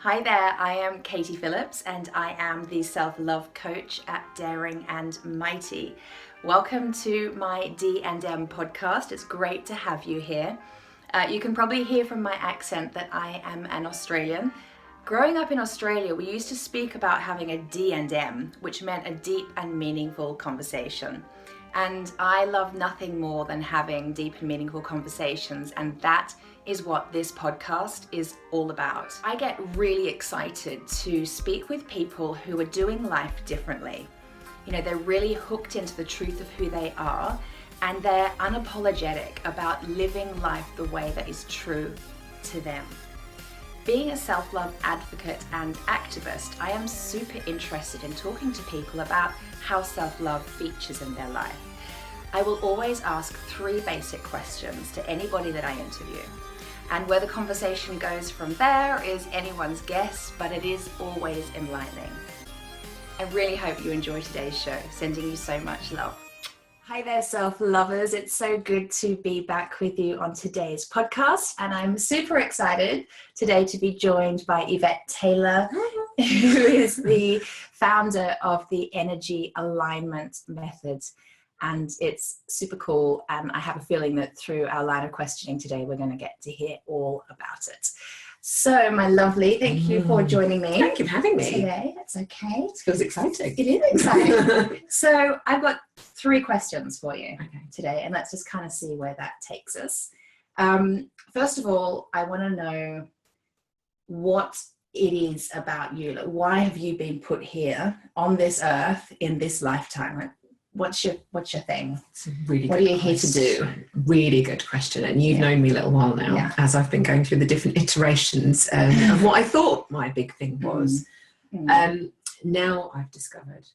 Hi there, I am Katie Phillips and I am the self-love coach at Daring and Mighty. Welcome to my D&M podcast. It's great to have you here. You can probably hear from my accent that I am an Australian. Growing up in Australia, we used to speak about having a D&M, which meant a deep and meaningful conversation. And I love nothing more than having deep and meaningful conversations, and that is what this podcast is all about. I get really excited to speak with people who are doing life differently. You know, they're really hooked into the truth of who they are, and they're unapologetic about living life the way that is true to them. Being a self-love advocate and activist, I am super interested in talking to people about how self-love features in their life. I will always ask 3 basic questions to anybody that I interview. And where the conversation goes from there is anyone's guess, but it is always enlightening. I really hope you enjoy today's show. Sending you so much love. Hi there, self-lovers. It's so good to be back with you on today's podcast. And I'm super excited today to be joined by Yvette Taylor, who is the founder of the Energy Alignment Method. And it's super cool. And I have a feeling that through our line of questioning today, we're going to get to hear all about it. So, my lovely, thank you for joining me. Thank you for having me. Today, that's okay. It feels exciting. It is exciting. So, I've got 3 questions for you today, and let's just kind of see where that takes us. First of all, I want to know what it is about you. Like, why have you been put here on this earth in this lifetime? Like, what's your thing? It's a really what good are you here to do? Really good question. And you've known me a little while now, as I've been going through the different iterations of what I thought my big thing was. Now I've discovered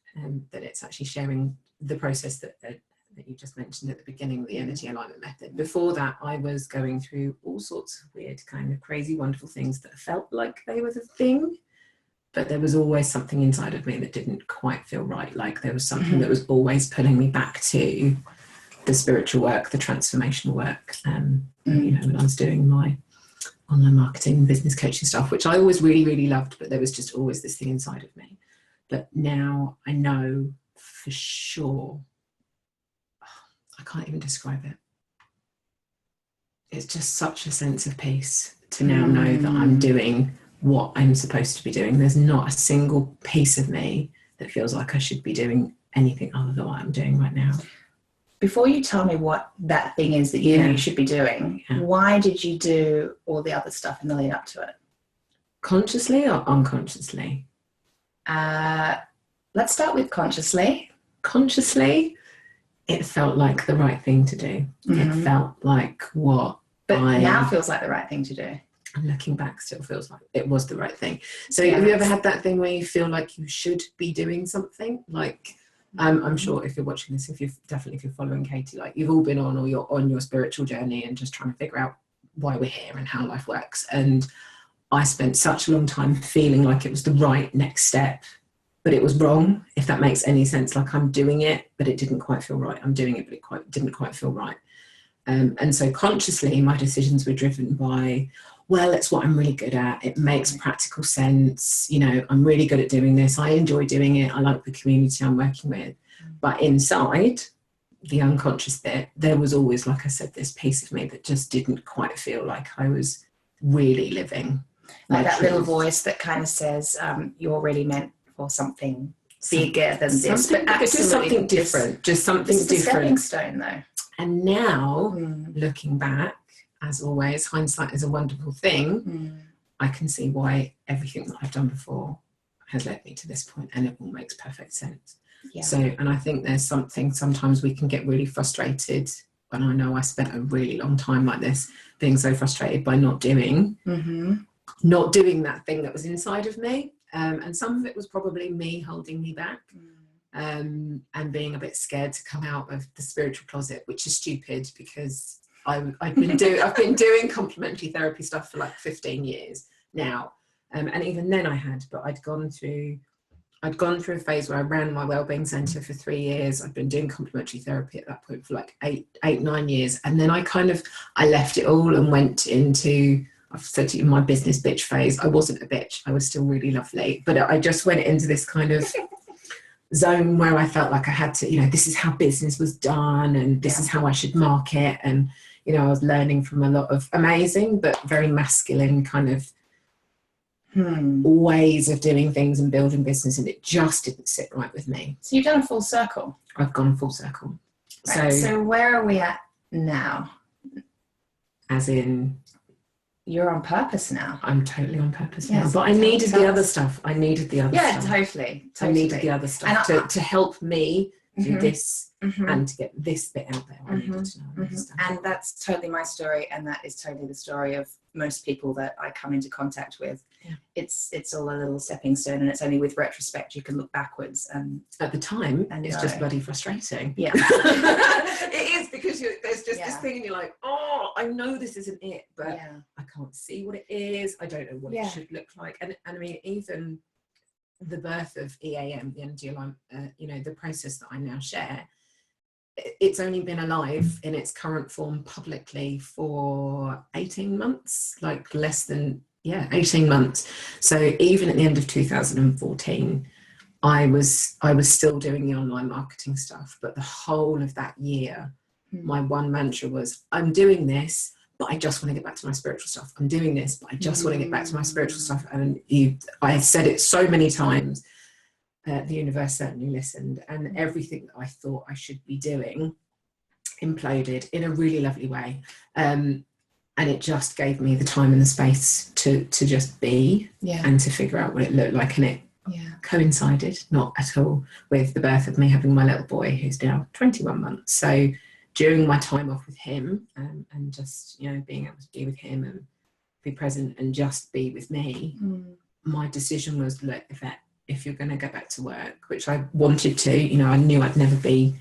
that it's actually sharing the process that you just mentioned at the beginning, the energy alignment method. Before that, I was going through all sorts of weird, kind of crazy, wonderful things that felt like they were the thing. But there was always something inside of me that didn't quite feel right. Like there was something that was always pulling me back to the spiritual work, the transformational work. You know, when I was doing my online marketing, business coaching stuff, which I always really, really loved, but there was just always this thing inside of me. But now I know for sure, I can't even describe it. It's just such a sense of peace to now know that I'm doing what I'm supposed to be doing. There's not a single piece of me that feels like I should be doing anything other than what I'm doing right now. Before you tell me what that thing is that you know you should be doing, why did you do all the other stuff in the lead up to it? Consciously or unconsciously? Let's start with consciously. Consciously, it felt like the right thing to do. It felt like what now feels like the right thing to do. And looking back still feels like it was the right thing. So have you ever had that thing where you feel like you should be doing something? Like I'm sure if you're watching this, if you're following Katie, like you've all been on or you're on your spiritual journey and just trying to figure out why we're here and how life works. And I spent such a long time feeling like it was the right next step, but it was wrong, if that makes any sense. Like I'm doing it, but it didn't quite feel right. I'm doing it, but it didn't quite feel right. And so consciously, my decisions were driven by, well, it's what I'm really good at. It makes practical sense. You know, I'm really good at doing this. I enjoy doing it. I like the community I'm working with. But inside the unconscious bit, there was always, like I said, this piece of me that just didn't quite feel like I was really living. Like that little voice that kind of says, you're really meant for something bigger than this. But just something different. Just something different. It's a stepping stone, though. And now, looking back, as always, hindsight is a wonderful thing. I can see why everything that I've done before has led me to this point, and it all makes perfect sense. So, and I think there's something, sometimes we can get really frustrated, and I know I spent a really long time like this, being so frustrated by not doing that thing that was inside of me. And some of it was probably me holding me back. And being a bit scared to come out of the spiritual closet, which is stupid because I've been doing complementary therapy stuff for like 15 years now, and even then I'd gone through a phase where I ran my wellbeing centre for 3 years. I'd been doing complementary therapy at that point for like 9 years, and then I left it all and went into I've said to you, in my business bitch phase, I wasn't a bitch. I was still really lovely. But I just went into this kind of zone where I felt like I had to, this is how business was done and this is how I should market. And, I was learning from a lot of amazing but very masculine kind of ways of doing things and building business, and it just didn't sit right with me. So you've done a full circle. I've gone full circle. Right. So where are we at now? As in, you're on purpose now. I'm totally on purpose now. But I needed the other stuff. I needed the other stuff. Yeah, totally. I needed the other stuff to help me do this and to get this bit out there. I needed to know and that's totally my story, and that is totally the story of most people that I come into contact with. Yeah. It's all a little stepping stone, and it's only with retrospect you can look backwards. And at the time, and it's just bloody frustrating. Yeah. It is, because there's just this thing and you're like, oh, I know this isn't it, but I can't see what it is. I don't know what it should look like. And I mean, even the birth of EAM, the energy alignment, the process that I now share, it's only been alive in its current form publicly for 18 months, like less than 18 months. So even at the end of 2014, I was still doing the online marketing stuff, but the whole of that year, my one mantra was, I'm doing this, but I just want to get back to my spiritual stuff. I'm doing this, but I just want to get back to my spiritual stuff. And I said it so many times. The universe certainly listened, and everything that I thought I should be doing imploded in a really lovely way. And it just gave me the time and the space to just be and to figure out what it looked like. And it coincided, not at all, with the birth of me having my little boy, who's now 21 months. So during my time off with him and just, being able to be with him and be present and just be with me, my decision was, look, Yvette, if you're going to go back to work, which I wanted to, I knew I'd never be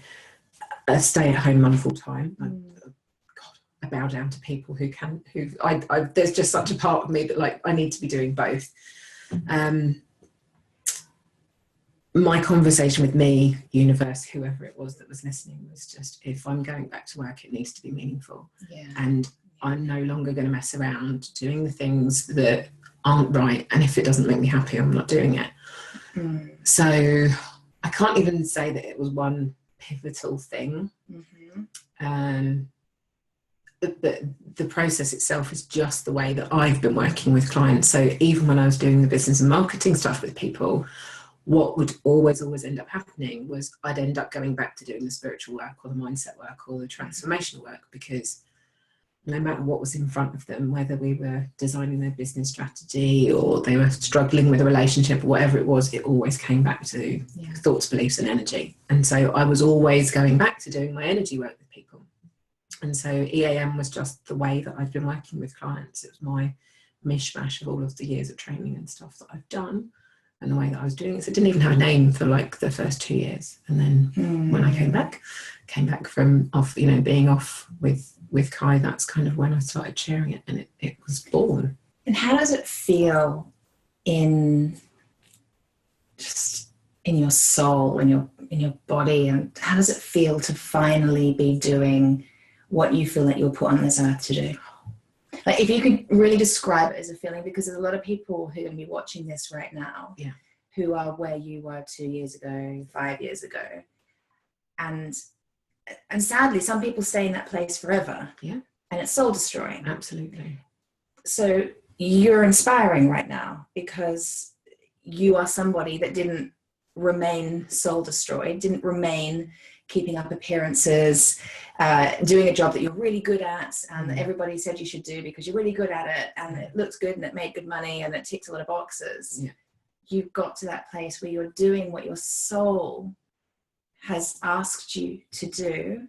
a stay-at-home mum full time. I bow down to people there's just such a part of me that, like, I need to be doing both. My conversation with me, universe, whoever it was that was listening, was just, if I'm going back to work, it needs to be meaningful. And I'm no longer going to mess around doing the things that aren't right. And if it doesn't make me happy, I'm not doing it. So I can't even say that it was one pivotal thing. The process itself is just the way that I've been working with clients. So even when I was doing the business and marketing stuff with people, what would always end up happening was I'd end up going back to doing the spiritual work or the mindset work or the transformational work, because no matter what was in front of them, whether we were designing their business strategy or they were struggling with a relationship or whatever it was, it always came back to thoughts, beliefs and energy. And so I was always going back to doing my energy work with people. And so EAM was just the way that I've been working with clients. It was my mishmash of all of the years of training and stuff that I've done and the way that I was doing it. So it didn't even have a name for like the first 2 years. And then when I came back from off, being off with Kai, that's kind of when I started sharing it, and it was born. And how does it feel in your soul, in your body, and how does it feel to finally be doing what you feel that you're put on this earth to do? Like, if you could really describe it as a feeling, because there's a lot of people who are going to be watching this right now who are where you were 2 years ago, 5 years ago, and sadly some people stay in that place forever, and it's soul destroying. Absolutely. So you're inspiring right now, because you are somebody that didn't remain soul destroyed, didn't remain keeping up appearances, doing a job that you're really good at and that everybody said you should do because you're really good at it and it looks good and it made good money and it ticks a lot of boxes. You've got to that place where you're doing what your soul has asked you to do,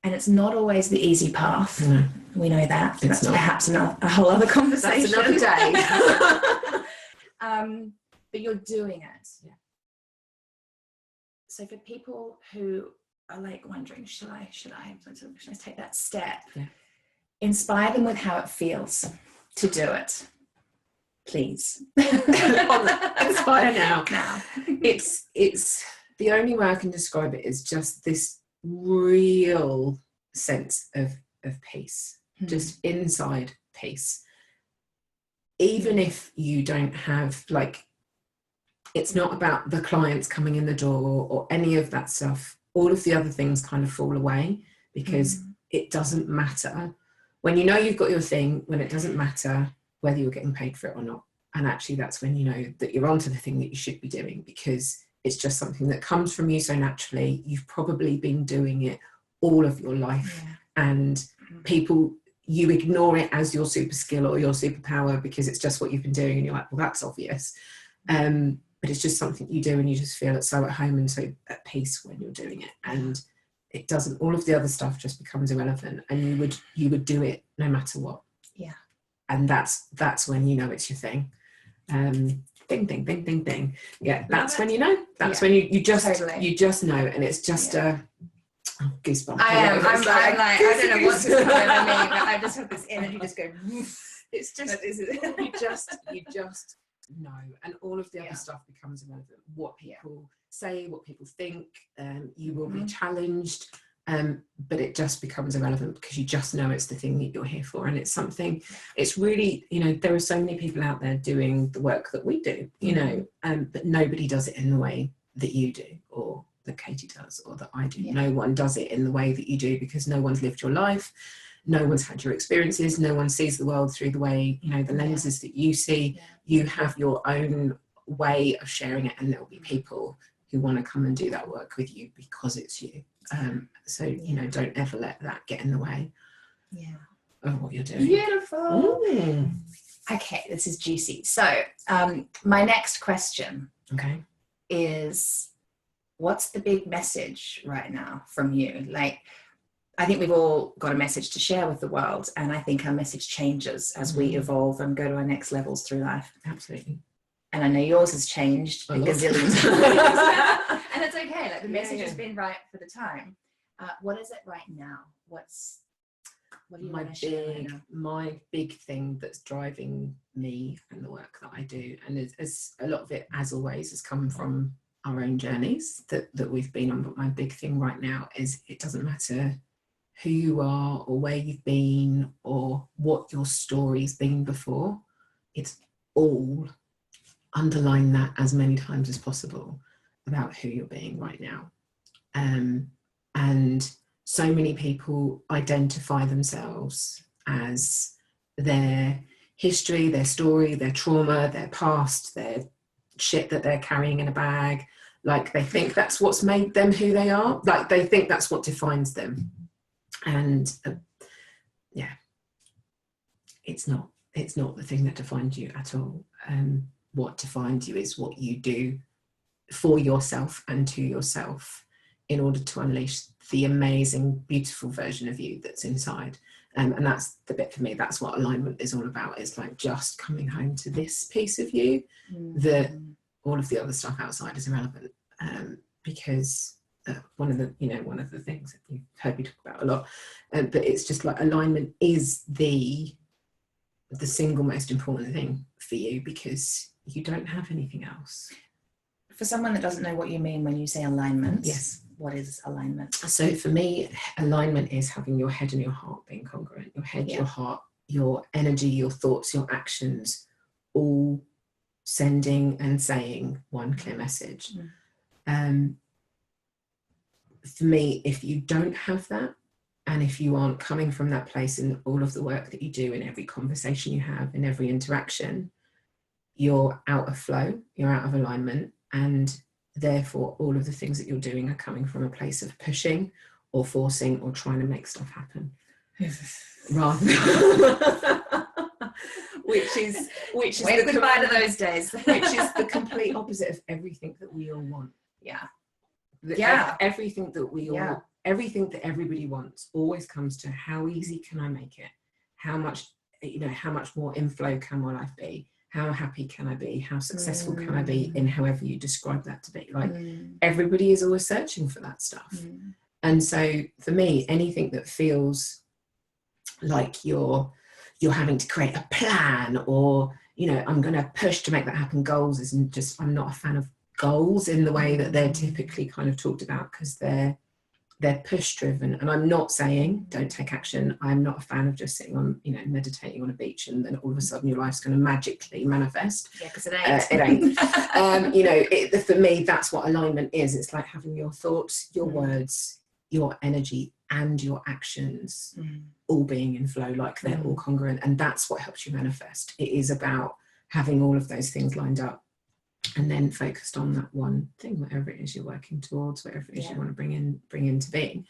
and it's not always the easy path. We know that. That's perhaps a whole other conversation. That's another day. But you're doing it. So for people who are like wondering, should I take that step? Inspire them with how it feels to do it, please. Inspire now. It's the only way I can describe it is just this real sense of peace, just inside peace. even if you don't have, like, it's not about the clients coming in the door or any of that stuff. All of the other things kind of fall away, because it doesn't matter. When you know you've got your thing, when it doesn't matter whether you're getting paid for it or not. And actually that's when you know that you're onto the thing that you should be doing, because it's just something that comes from you so naturally. You've probably been doing it all of your life, and people, you ignore it as your super skill or your superpower because it's just what you've been doing, and you're like, well, that's obvious. But it's just something you do, and you just feel so at home and so at peace when you're doing it. And it doesn't, all of the other stuff just becomes irrelevant, and you would do it no matter what. Yeah. And that's when you know it's your thing. Ding, ding, ding, ding, ding. Yeah, that's when you know. That's when you just you just know, and it's just a goosebump. I'm like, I don't know what's coming over me, but I just have this energy just go. It's just you just know, and all of the other stuff becomes irrelevant. What people say, what people think, you will be challenged, but it just becomes irrelevant because you just know it's the thing that you're here for. And it's something, it's really, you know, there are so many people out there doing the work that we do, you know, but nobody does it in the way that you do, or that Katie does, or that I do. No one does it in the way that you do, because no one's lived your life, no one's had your experiences, no one sees the world through the way, you know, the lenses that you see. You have your own way of sharing it, and there'll be people who want to come and do that work with you because it's you. So, you know, don't ever let that get in the way of what you're doing. Beautiful. Okay, this is juicy. So my next question is, what's the big message right now from you? Like, I think we've all got a message to share with the world, and I think our message changes as we evolve and go to our next levels through life. Absolutely. And I know yours has changed a gazillion times. And it's okay, like the message has been right for the time. What is it right now? What do you want to share right now? My big thing that's driving me and the work that I do, and it's a lot of it, as always, has come from our own journeys that we've been on. But my big thing right now is, it doesn't matter who you are or where you've been or what your story's been before. It's all, underline that as many times as possible, about who you're being right now. And so many people identify themselves as their history, their story, their trauma, their past, their shit that they're carrying in a bag. Like, they think that's what's made them who they are. Like, they think that's what defines them. And it's not the thing that defines you at all. What defines you is what you do for yourself and to yourself in order to unleash the amazing, beautiful version of you that's inside. And that's the bit for me. That's what alignment is all about. It's like just coming home to this piece of you, that all of the other stuff outside is irrelevant. Because one of the things that you've heard me talk about a lot, but it's just like, alignment is the single most important thing for you, because you don't have anything else. For someone that doesn't know what you mean when you say alignment, what is alignment? So for me, alignment is having your head and your heart being congruent. Your head, your heart, your energy, your thoughts, your actions, all sending and saying one clear message. For me, if you don't have that, and if you aren't coming from that place in all of the work that you do, in every conversation you have, in every interaction, you're out of flow, you're out of alignment, and therefore all of the things that you're doing are coming from a place of pushing or forcing or trying to make stuff happen. Rather which is Wave goodbye to those days. Which is the complete opposite of everything that we all want. Everything that we all, everything that everybody wants always comes to, how easy can I make it? How much more inflow can my life be? How happy can I be? How successful can I be in however you describe that to be? Like, everybody is always searching for that stuff. And so for me, anything that feels like you're having to create a plan, or, you know, I'm going to push to make that happen, goals isn't just, I'm not a fan of goals in the way that they're typically kind of talked about, because they're they're push driven. And I'm not saying don't take action. I'm not a fan of just sitting on, meditating on a beach and then all of a sudden your life's going to magically manifest. Yeah, because it ain't. It ain't. For me, that's what alignment is. It's like having your thoughts, your words, your energy and your actions all being in flow, like they're all congruent. And that's what helps you manifest. It is about having all of those things lined up and then focused on that one thing, whatever it is you're working towards, whatever it is you want to bring into being.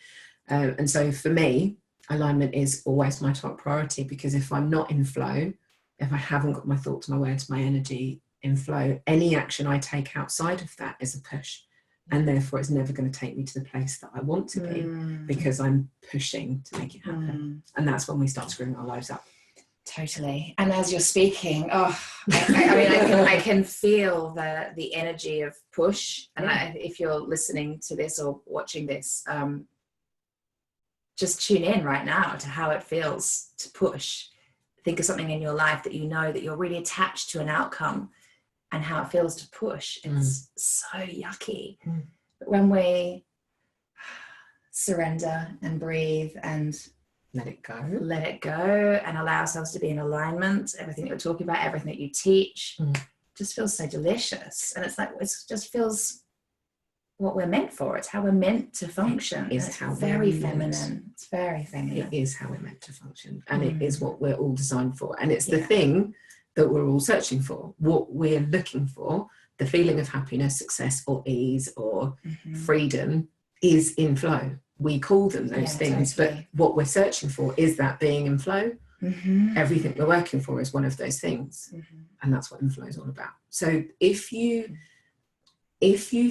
And so for me, alignment is always my top priority, because if I'm not in flow, if I haven't got my thoughts, my words, my energy in flow, any action I take outside of that is a push. And therefore it's never going to take me to the place that I want to be, because I'm pushing to make it happen. And that's when we start screwing our lives up. Totally. And as you're speaking, I can feel the energy of push. And if you're listening to this or watching this, just tune in right now to how it feels to push. Think of something in your life that you know that you're really attached to an outcome, and how it feels to push. It's so yucky. But when we surrender and breathe and let it go and allow ourselves to be in alignment, everything that we're talking about, everything that you teach just feels so delicious. And it's like, it just feels what we're meant for. It's how we're meant to function. It's very feminine. It's very feminine. It is how we're meant to function. And it is what we're all designed for. And it's the thing that we're all searching for, what we're looking for. The feeling of happiness, success, or ease, or freedom is in flow. We call them those things, but what we're searching for is that being in flow. Everything we're working for is one of those things. And that's what inflow is all about. So if you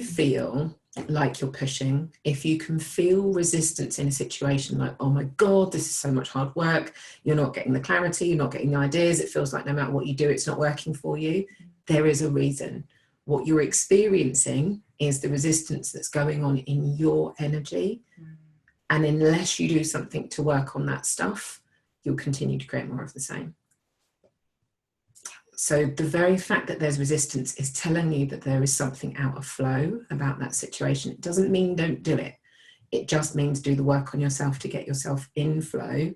feel like you're pushing, if you can feel resistance in a situation, like, oh my God, this is so much hard work, you're not getting the clarity, you're not getting the ideas, it feels like no matter what you do, it's not working for you, there is a reason. What you're experiencing is the resistance that's going on in your energy. And unless you do something to work on that stuff, you'll continue to create more of the same. So the very fact that there's resistance is telling you that there is something out of flow about that situation. It doesn't mean don't do it. It just means do the work on yourself to get yourself in flow,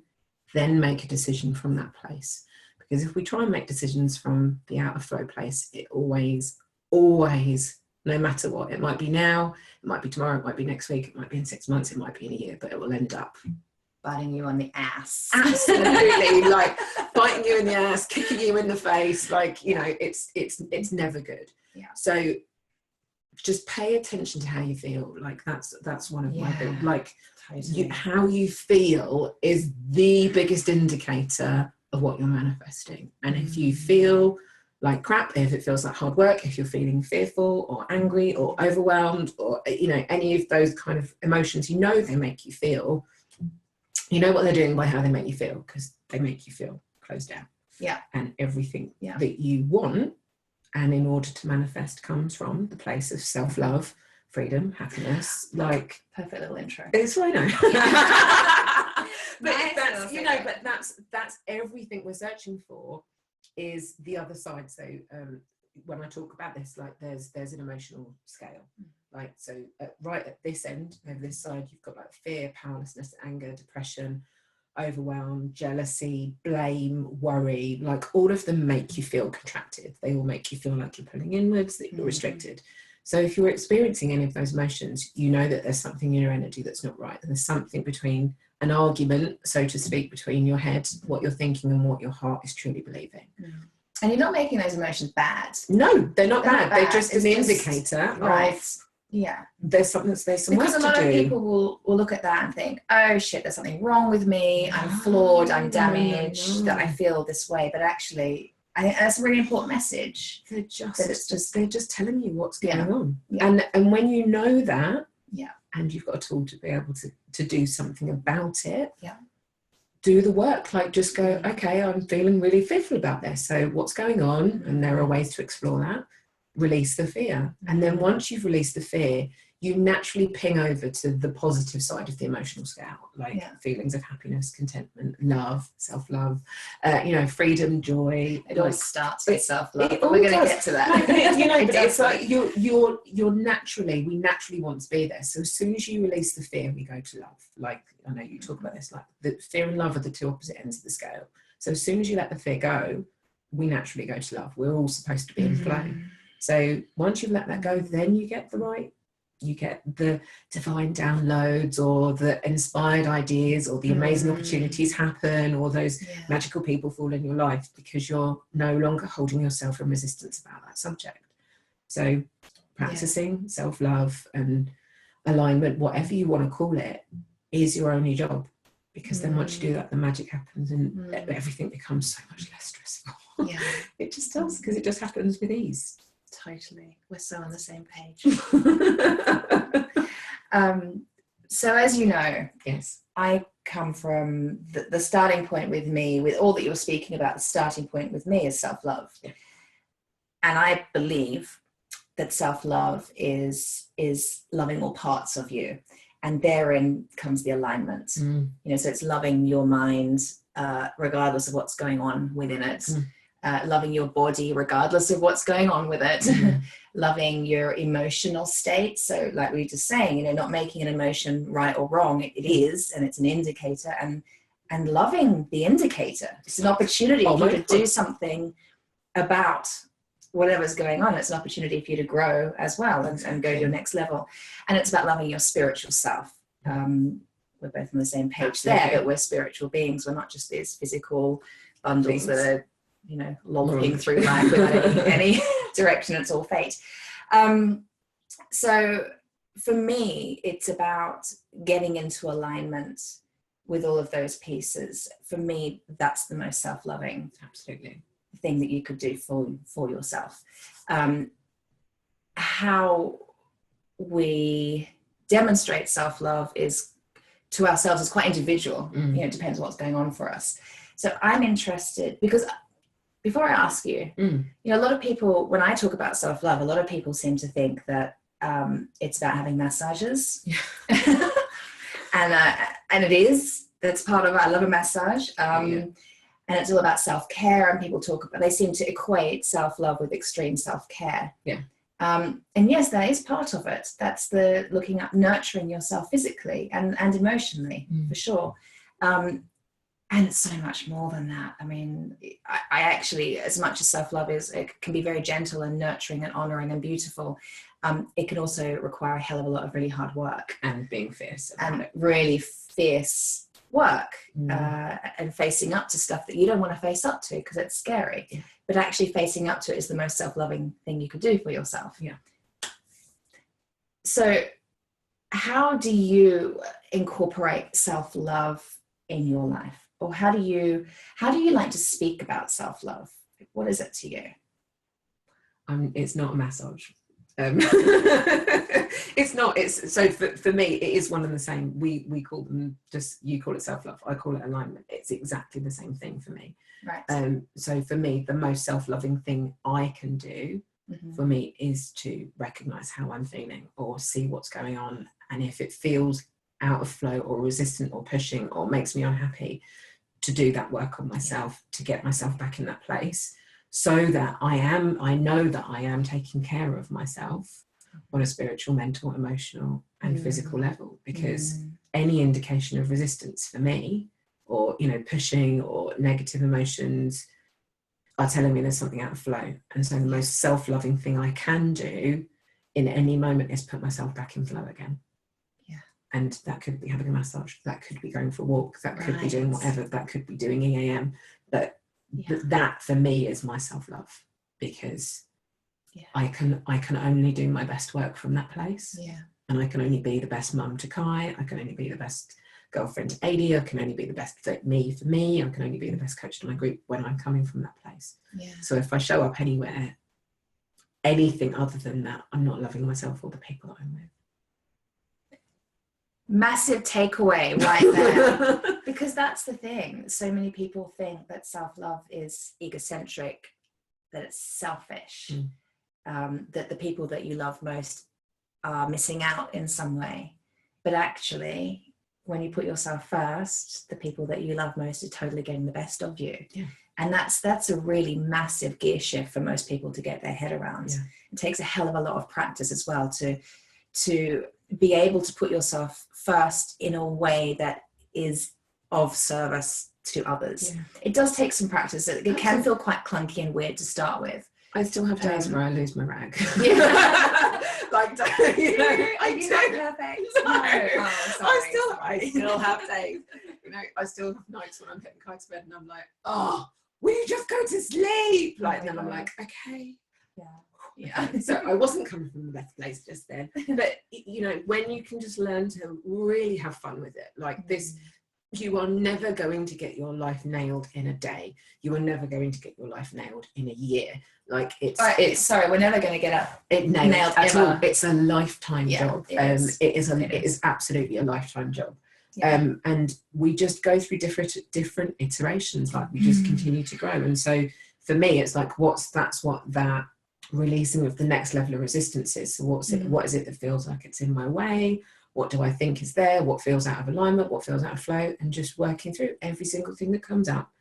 then make a decision from that place. Because if we try and make decisions from the out of flow place, it always, no matter what, it might be now, it might be tomorrow, it might be next week, it might be in 6 months, it might be in a year, but it will end up biting you on the ass. Absolutely. Like biting you in the ass, kicking you in the face, like, it's never good. So just pay attention to how you feel. Like that's one of my big, like, how you feel is the biggest indicator of what you're manifesting. And if you feel like crap, if it feels like hard work, if you're feeling fearful or angry or overwhelmed or any of those kind of emotions, they make you feel, what they're doing by how they make you feel, because they make you feel closed down. And everything that you want, and in order to manifest, comes from the place of self-love, freedom, happiness. Like, perfect little intro. It's what I know. But that's everything we're searching for, is the other side. So when I talk about this, like there's an emotional scale, like, so right at this end, over this side, you've got like fear, powerlessness, anger, depression, overwhelm, jealousy, blame, worry. Like, all of them make you feel contracted. They all make you feel like you're pulling inwards, that you're restricted. So if you're experiencing any of those emotions, that there's something in your energy that's not right. There's something between an argument, so to speak, between your head, what you're thinking, and what your heart is truly believing. And you're not making those emotions bad. No, they're not bad. They're just an indicator of there's something, there's some work to do. Because a lot of people will look at that and think, oh shit, there's something wrong with me, I'm flawed, I'm damaged, that I feel this way. But actually, I think that's a really important message. They're just telling you what's going on. And when you know that, and you've got a tool to be able to do something about it, do the work. Like, just go, okay, I'm feeling really fearful about this, so what's going on? And there are ways to explore that. Release the fear. And then once you've released the fear, you naturally ping over to the positive side of the emotional scale, like feelings of happiness, contentment, love, self-love, freedom, joy. It all starts with self-love, but we're going to get to that. No, but it's like we naturally want to be there. So as soon as you release the fear, we go to love. Like, I know you talk about this, like the fear and love are the two opposite ends of the scale. So as soon as you let the fear go, we naturally go to love. We're all supposed to be in flow. So once you let that go, then you get the divine downloads, or the inspired ideas, or the amazing opportunities happen, or those magical people fall in your life, because you're no longer holding yourself in resistance about that subject. So practicing self-love and alignment, whatever you want to call it, is your only job, because then once you do that, the magic happens, and everything becomes so much less stressful. It just does, because it just happens with ease. Totally. We're so on the same page. So as you know, yes, I come from the starting point with me, with all that you're speaking about, the starting point with me is self-love. And I believe that self-love is loving all parts of you. And therein comes the alignment. So it's loving your mind, regardless of what's going on within it. Loving your body regardless of what's going on with it. Loving your emotional state. So like we were just saying, not making an emotion right or wrong. It is, and it's an indicator, and loving the indicator. It's an opportunity for you to do something about whatever's going on. It's an opportunity for you to grow as well, and go to your next level. And it's about loving your spiritual self. We're both on the same page there, that we're spiritual beings. We're not just these physical bundles that are lolloping through life without any direction. It's all fate. So for me, it's about getting into alignment with all of those pieces. For me, that's the most self-loving thing that you could do for yourself. How we demonstrate self-love is to ourselves is quite individual. It depends on what's going on for us. So I'm interested, because before I ask you, a lot of people, when I talk about self-love, a lot of people seem to think that it's about having massages. And it is. That's part of, I love a massage. And it's all about self-care, and they seem to equate self-love with extreme self-care. And yes, that is part of it. That's the looking up, nurturing yourself physically and emotionally, for sure. And it's so much more than that. I mean, I actually, as much as self-love it can be very gentle and nurturing and honoring and beautiful, it can also require a hell of a lot of really hard work. And being fierce. And really fierce work, and facing up to stuff that you don't want to face up to because it's scary. But actually facing up to it is the most self-loving thing you could do for yourself. So how do you incorporate self-love in your life? Or how do you like to speak about self-love? What is it to you? It's not a massage. So for me, it is one and the same. We call them, just you call it self-love, I call it alignment. It's exactly the same thing for me. Right. So for me, the most self-loving thing I can do for me is to recognize how I'm feeling, or see what's going on, and if it feels out of flow or resistant or pushing or makes me unhappy, to do that work on myself, to get myself back in that place, so that I know that I am taking care of myself on a spiritual, mental, emotional and physical level. Because any indication of resistance for me, or pushing or negative emotions, are telling me there's something out of flow. And so the most self-loving thing I can do in any moment is put myself back in flow again. And that could be having a massage, that could be going for a walk, that could be doing whatever, that could be doing EAM. But that for me is my self-love, because I can only do my best work from that place. And I can only be the best mum to Kai, I can only be the best girlfriend to Adi, I can only be the best fit me for me, I can only be the best coach to my group when I'm coming from that place. So if I show up anywhere, anything other than that, I'm not loving myself or the people that I'm with. Massive takeaway right there. Because that's the thing. So many people think that self-love is egocentric, that it's selfish, that the people that you love most are missing out in some way. But actually, when you put yourself first, the people that you love most are totally getting the best of you. Yeah. And that's a really massive gear shift for most people to get their head around. Yeah. It takes a hell of a lot of practice as well to be able to put yourself first in a way that is of service to others. Yeah. It does take some practice. It can feel quite clunky and weird to start with. I still have days where I lose my rag. Yeah. Like, you know, Are you not perfect? No. Oh, sorry. I still have days. You know, I still have nights when I'm getting kites to bed and I'm like, oh, will you just go to sleep? Like, and then I'm like, okay. Yeah. So I wasn't coming from the best place just then. But, you know, when you can just learn to really have fun with it, like this, you are never going to get your life nailed in a day. You are never going to get your life nailed in a year. Like it's sorry, we're never going to get it nailed at ever. all. It's a lifetime job. It is absolutely a lifetime job. Yeah. And we just go through different iterations. Like we just continue to grow. And so for me, it's like that's what that releasing of the next level of resistance is. So what is it that feels like it's in my way? What do I think is there? What feels out of alignment? What feels out of flow? And just working through every single thing that comes up.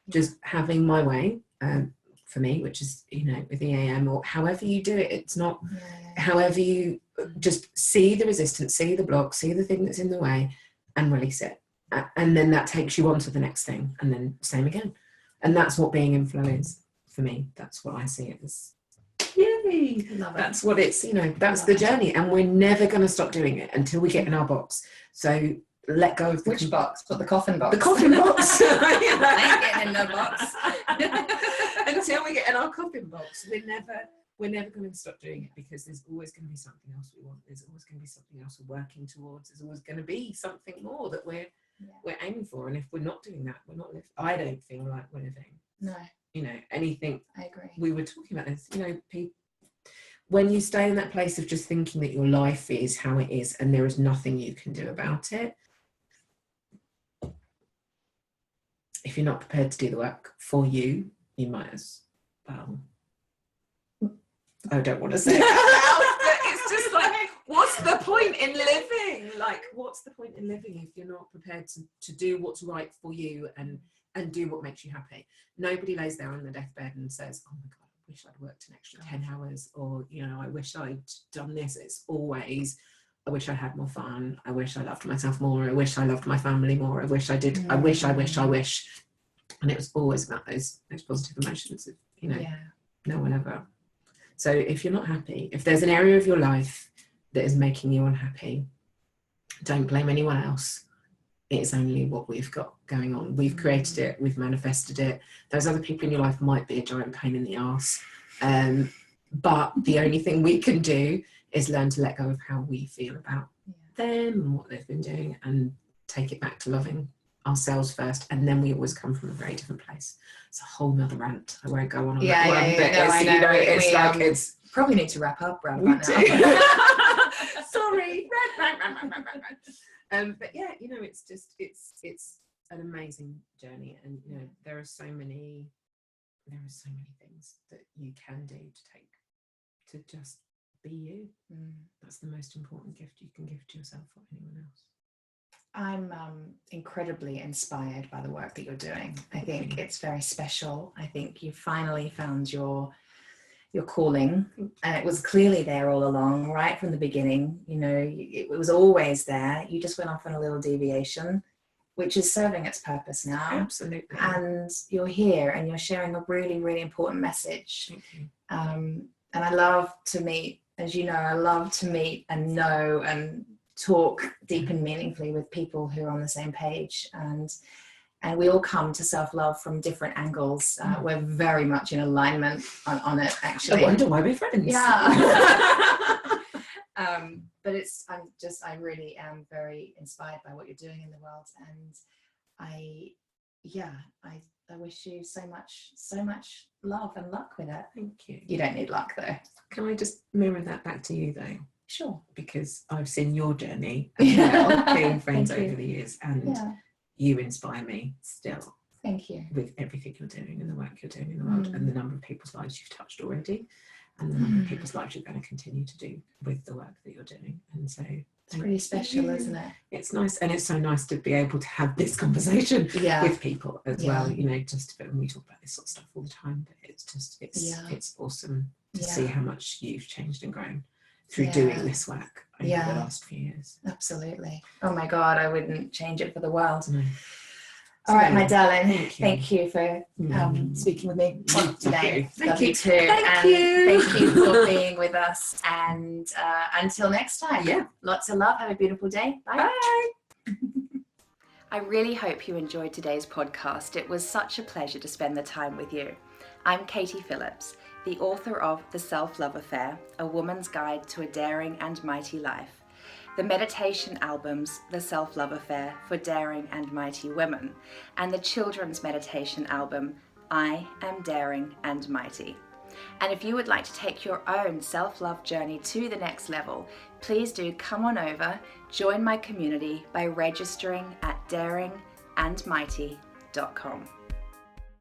Just having my way, for me, which is, you know, with EAM or however you do it, it's not, however you just see the resistance, see the block, see the thing that's in the way and release it. And then that takes you on to the next thing and then same again. And that's what being in flow is for me. That's what I see it as. Yay! Love it. That's what it's, you know, that's the journey. And we're never going to stop doing it until we get in our box. So let go of the... Which box? But the coffin box. The coffin box. I ain't getting in no box. Until we get in our coffin box, we're never going to stop doing it because there's always going to be something else we want. There's always going to be something else we're working towards. There's always going to be something more that we're aiming for. And if we're not doing that, we're not living. I don't feel like we're living. No. You know, anything. I agree. We were talking about this, you know, when you stay in that place of just thinking that your life is how it is and there is nothing you can do about it, if you're not prepared to do the work for you, you might as well. I don't want to say that, but it's just like, what's the point in living? Like, what's the point in living if you're not prepared to do what's right for you and do what makes you happy? Nobody lays there on the deathbed and says, oh my God, I wish I'd worked an extra 10 hours, or, you know, I wish I'd done this. It's always, I wish I had more fun. I wish I loved myself more. I wish I loved my family more. I wish I did. I wish. And it was always about those positive emotions of, you know, no one ever. So if you're not happy, if there's an area of your life that is making you unhappy, don't blame anyone else. It's only what we've got going on. We've created it, we've manifested it. Those other people in your life might be a giant pain in the arse. But the only thing we can do is learn to let go of how we feel about them and what they've been doing and take it back to loving ourselves first. And then we always come from a very different place. It's a whole nother rant. I won't go on that one, but it's probably need to wrap up around now. Sorry. But yeah, you know, it's an amazing journey, and you know, there are so many things that you can do to just be you. That's the most important gift you can give to yourself or anyone else. I'm incredibly inspired by the work that you're doing. I think it's very special. I think you finally found your calling, and it was clearly there all along, right from the beginning. You know, it was always there. You just went off on a little deviation, which is serving its purpose now. Absolutely. And you're here and you're sharing a really, really important message. Thank you. And I love to meet, as you know, I love to meet and know and talk deep and meaningfully with people who are on the same page, and we all come to self-love from different angles. We're very much in alignment on it, actually. I wonder why we're friends. But I really am very inspired by what you're doing in the world, and I wish you so much love and luck with it. Thank you. You don't need luck though. Can I just mirror that back to you though? Sure. Because I've seen your journey as well, being friends over the years, and you inspire me still. Thank you. With everything you're doing and the work you're doing in the world and the number of people's lives you've touched already. and the number of people's lives you're going to continue to do with the work that you're doing. And so it's pretty special, isn't it? It's nice, and it's so nice to be able to have this conversation with people as well. You know, just and we talk about this sort of stuff all the time, but it's awesome to see how much you've changed and grown through doing this work over the last few years. Absolutely. Oh my God, I wouldn't change it for the world. No. All right, my darling. Thank you for speaking with me today. Thank you too. Thank you for being with us. And until next time, lots of love. Have a beautiful day. Bye. Bye. I really hope you enjoyed today's podcast. It was such a pleasure to spend the time with you. I'm Katie Phillips, the author of The Self-Love Affair, A Woman's Guide to a Daring and Mighty Life, the meditation albums The Self-Love Affair for Daring and Mighty Women, and the children's meditation album I Am Daring and Mighty. And if you would like to take your own self-love journey to the next level, please do come on over, join my community by registering at daringandmighty.com.